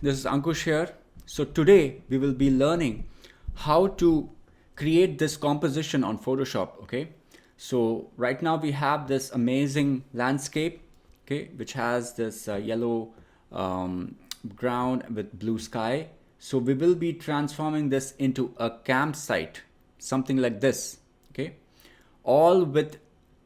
this is Ankush here. So today we will be learning how to create this composition on Photoshop, okay? So right now we have this amazing landscape, okay, which has this yellow ground with blue sky. So we will be transforming this into a campsite, something like this, okay? All with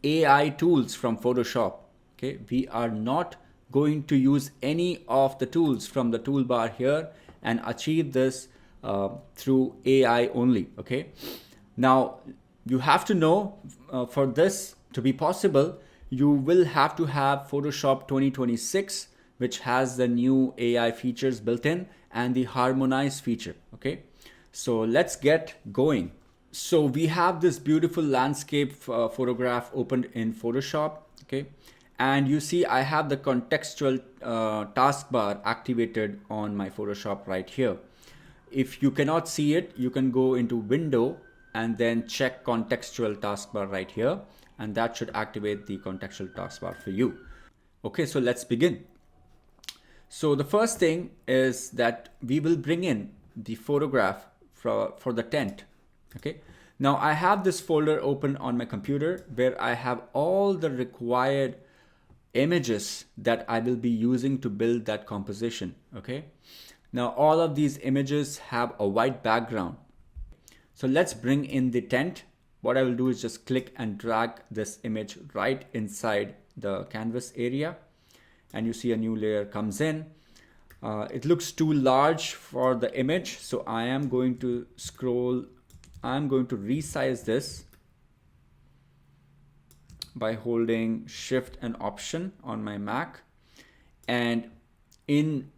AI tools from Photoshop. Okay, we are not going to use any of the tools from the toolbar here and achieve this through AI only. Okay, now you have to know for this to be possible, you will have to have Photoshop 2026, which has the new AI features built in and the Harmonize feature. Okay, so let's get going. So we have this beautiful landscape photograph opened in Photoshop, okay? And you see I have the contextual taskbar activated on my Photoshop right here. If you cannot see it, you can go into Window and then check contextual taskbar right here, and that should activate the contextual taskbar for you. Okay, so let's begin. So the first thing is that we will bring in the photograph for the tent. Okay, now I have this folder open on my computer where I have all the required images that I will be using to build that composition. Okay, now all of these images have a white background. So let's bring in the tent. What I will do is just click and drag this image right inside the canvas area, and you see a new layer comes in. It looks too large for the image, so I am going to resize this by holding Shift and Option on my Mac. And in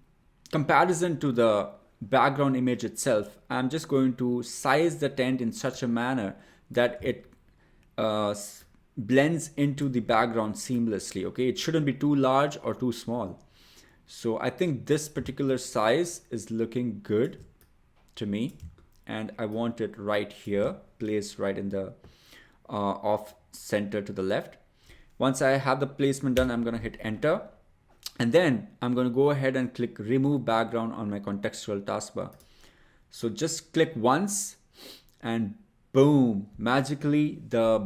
comparison to the background image itself, I'm just going to size the tent in such a manner that it blends into the background seamlessly. Okay, it shouldn't be too large or too small. So I think this particular size is looking good to me, and I want it right here, placed right in the off center to the left. Once I have the placement done, I'm going to hit enter, and then I'm going to go ahead and click remove background on my contextual taskbar. So just click once and boom, magically the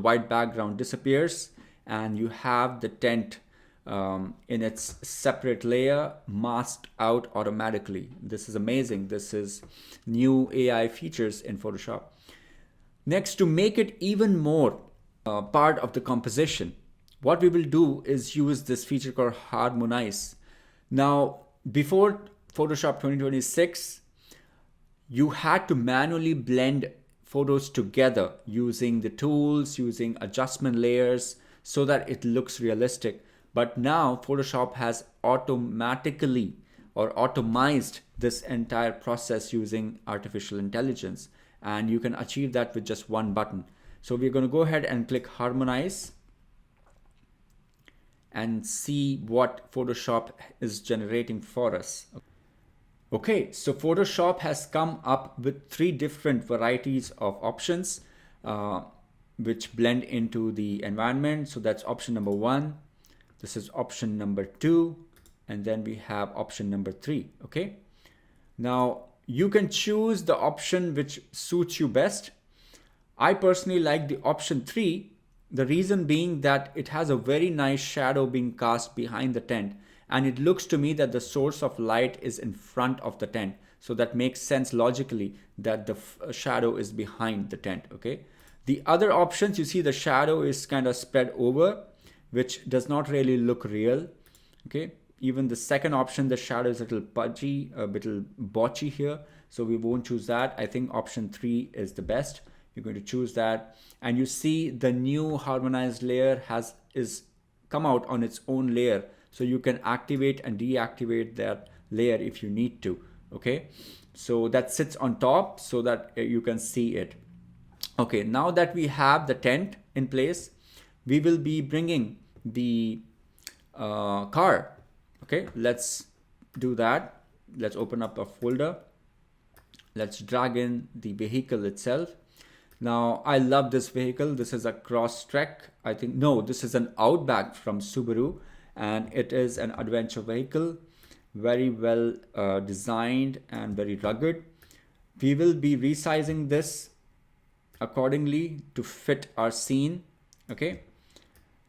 white background disappears, and you have the tent in its separate layer masked out automatically. This is amazing. This is new AI features in Photoshop. Next, to make it even more part of the composition, what we will do is use this feature called Harmonize. Now, before Photoshop 2026, you had to manually blend photos together using the tools, using adjustment layers so that it looks realistic. But now Photoshop has automatically or automized this entire process using artificial intelligence, and you can achieve that with just one button. So we're going to go ahead and click Harmonize and see what Photoshop is generating for us. Okay, so Photoshop has come up with 3 different varieties of options which blend into the environment. So that's option number 1. This is option number 2, and then we have option number 3. Okay, now you can choose the option which suits you best. I personally like the option 3, the reason being that it has a very nice shadow being cast behind the tent, and it looks to me that the source of light is in front of the tent, so that makes sense logically that the shadow is behind the tent. Okay, the other options, you see the shadow is kind of spread over, which does not really look real. Okay, even the second option, the shadow is a little pudgy, a little botchy here, so we won't choose that. I think option 3 is the best. You're going to choose that, and you see the new harmonized layer is come out on its own layer, so you can activate and deactivate that layer if you need to. Okay, so that sits on top so that you can see it. Okay, now that we have the tent in place, we will be bringing the car. Okay, let's do that. Let's open up a folder. Let's drag in the vehicle itself. Now, I love this vehicle. This is a Crosstrek. I think, no, this is an Outback from Subaru, and it is an adventure vehicle. very well designed and very rugged. We will be resizing this accordingly to fit our scene. Okay.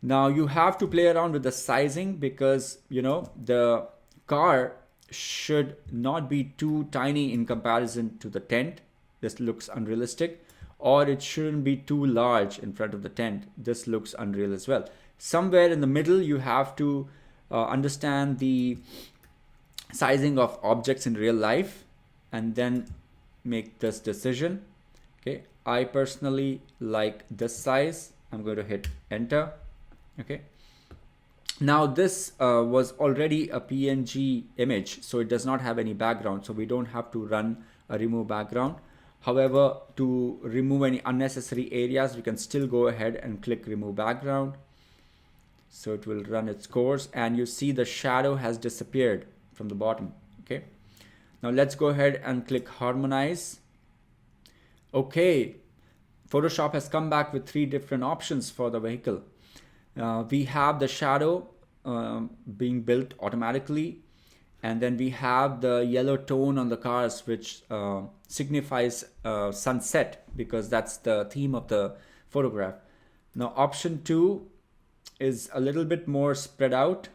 Now you have to play around with the sizing because the car should not be too tiny in comparison to the tent. This looks unrealistic. Or it shouldn't be too large in front of the tent. This looks unreal as well. Somewhere in the middle, you have to understand the sizing of objects in real life and then make this decision. Okay, I personally like this size. I'm going to hit enter. Okay, now this was already a PNG image, so it does not have any background, so we don't have to run a remove background. However, to remove any unnecessary areas, we can still go ahead and click remove background. So it will run its course, and you see the shadow has disappeared from the bottom. Okay, now let's go ahead and click harmonize. Okay, Photoshop has come back with 3 different options for the vehicle. We have the shadow being built automatically, and then we have the yellow tone on the cars, which signifies sunset, because that's the theme of the photograph. Now option 2 is a little bit more spread out.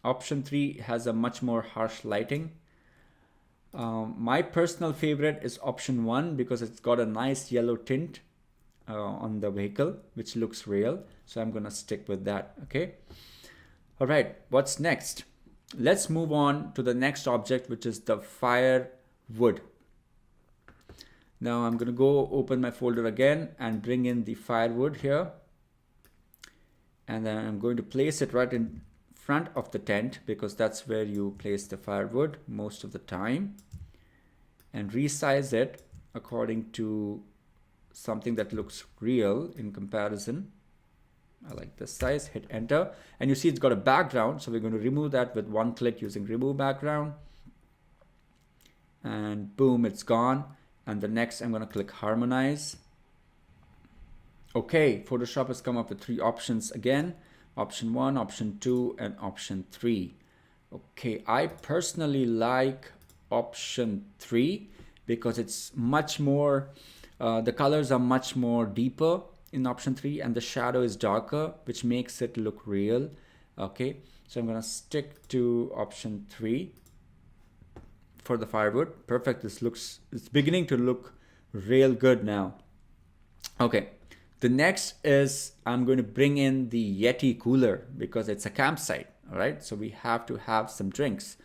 Option 3 has a much more harsh lighting. My personal favorite is option 1 because it's got a nice yellow tint on the vehicle, which looks real. So I'm gonna stick with that. Okay. All right, what's next? Let's move on to the next object, which is the firewood. Now I'm going to go open my folder again and bring in the firewood here. And then I'm going to place it right in front of the tent because that's where you place the firewood most of the time. And resize it according to something that looks real in comparison. I like this size, hit enter, and you see it's got a background, so we're going to remove that with 1 click using remove background, and boom, it's gone. And the next I'm going to click harmonize. Okay, Photoshop has come up with 3 options again, option 1, option 2, and option 3. Okay, I personally like option 3 because it's much more, the colors are much more deeper in option 3, and the shadow is darker, which makes it look real. Okay, so I'm gonna stick to option 3 for the firewood. Perfect. It's beginning to look real good now. Okay, the next is I'm going to bring in the Yeti cooler because it's a campsite. All right, so we have to have some drinks.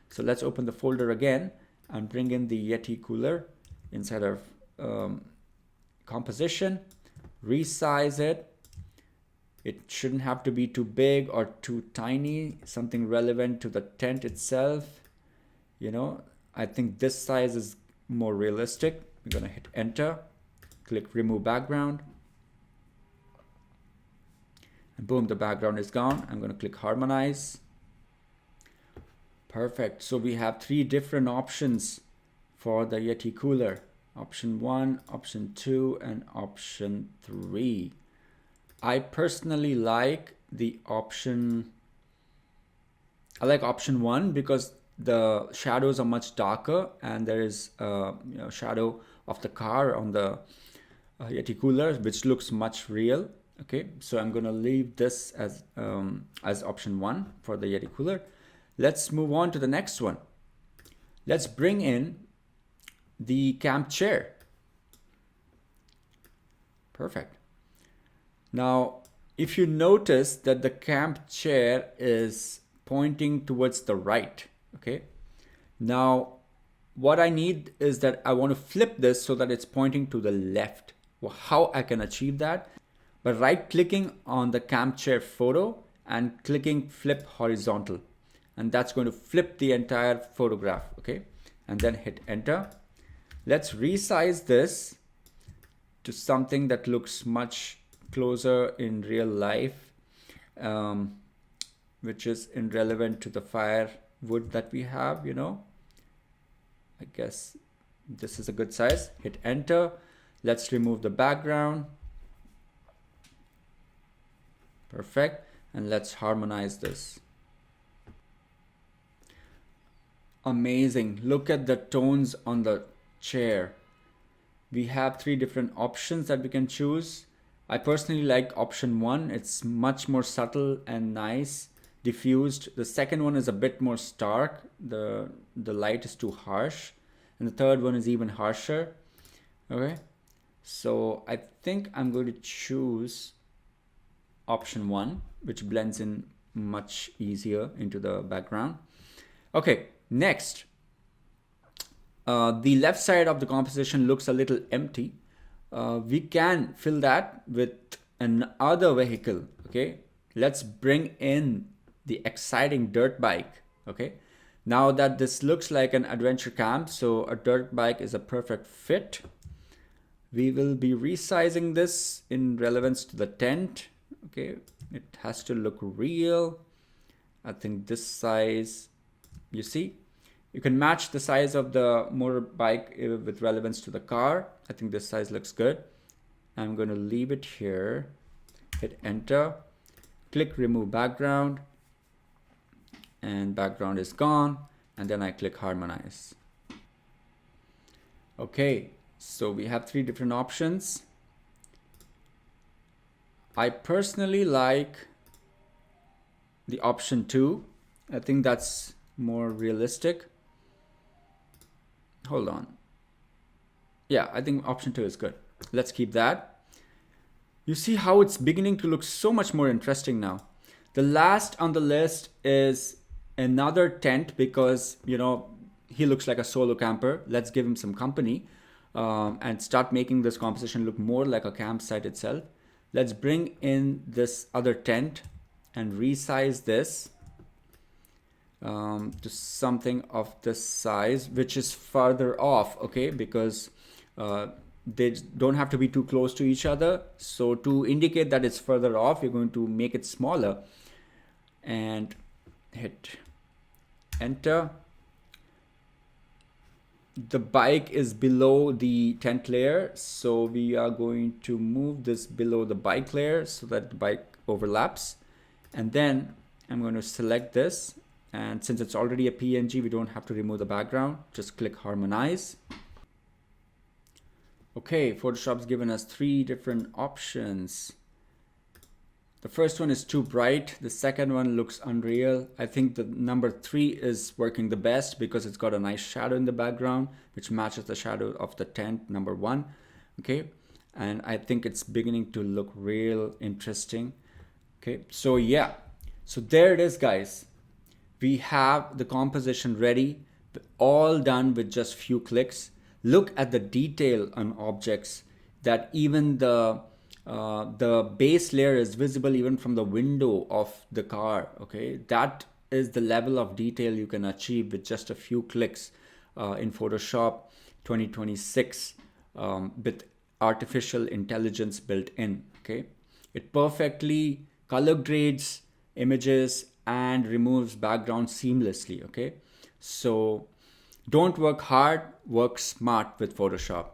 So let's open the folder again and bring in the Yeti cooler inside of composition. Resize it. It shouldn't have to be too big or too tiny, something relevant to the tent itself. I think this size is more realistic. We're gonna hit enter, click remove background, and boom, the background is gone. I'm gonna click harmonize. Perfect. So we have 3 different options for the Yeti cooler. Option 1, option 2, and option 3. I personally like option 1 because the shadows are much darker and there is shadow of the car on the Yeti cooler, which looks much real. Okay, so I'm gonna leave this as option 1 for the Yeti cooler. Let's move on to the next one. Let's bring in the camp chair. Perfect. Now, if you notice that the camp chair is pointing towards the right, okay? Now, what I need is that I want to flip this so that it's pointing to the left. Well, how I can achieve that? By right-clicking on the camp chair photo and clicking flip horizontal. And that's going to flip the entire photograph, okay? And then hit enter. Let's resize this to something that looks much closer in real life, which is irrelevant to the firewood that we have, I guess this is a good size. Hit enter. Let's remove the background. Perfect. And let's harmonize this. amazing. Look at the tones on the chair. We have 3 different options that we can choose. I personally like option 1. It's much more subtle and nice, diffused. The second one is a bit more stark. The light is too harsh. And the third one is even harsher. Okay. So I think I'm going to choose option 1, which blends in much easier into the background. Okay, next. The left side of the composition looks a little empty. We can fill that with another vehicle. Okay, let's bring in the exciting dirt bike. Okay, now that this looks like an adventure camp, so a dirt bike is a perfect fit. We will be resizing this in relevance to the tent. Okay, it has to look real. I think this size, you see, you can match the size of the motorbike with relevance to the car. I think this size looks good. I'm going to leave it here. Hit enter. Click remove background. And background is gone. And then I click harmonize. Okay, so we have 3 different options. I personally like the option 2. I think that's more realistic. Hold on. Yeah, I think option 2 is good. Let's keep that. You see how it's beginning to look so much more interesting now. The last on the list is another tent because, you know, he looks like a solo camper. Let's give him some company and start making this composition look more like a campsite itself. Let's bring in this other tent and resize this to something of this size, which is farther off, okay, because they don't have to be too close to each other. So to indicate that it's further off, you're going to make it smaller and hit enter. The bike is below the tent layer, so we are going to move this below the bike layer so that the bike overlaps. And then I'm going to select this, and since it's already a PNG, we don't have to remove the background. Just click harmonize. Okay, Photoshop's given us 3 different options. The first one is too bright. The second one looks unreal. I think the number 3 is working the best because it's got a nice shadow in the background, which matches the shadow of the tent, number 1. Okay, and I think it's beginning to look real interesting. Okay, so yeah, so there it is, guys. We have the composition ready, all done with just few clicks. Look at the detail on objects, that even the base layer is visible even from the window of the car. Okay, that is the level of detail you can achieve with just a few clicks in Photoshop 2026 with artificial intelligence built in. Okay, it perfectly color grades images and removes background seamlessly. Okay, so don't work hard, work smart with Photoshop.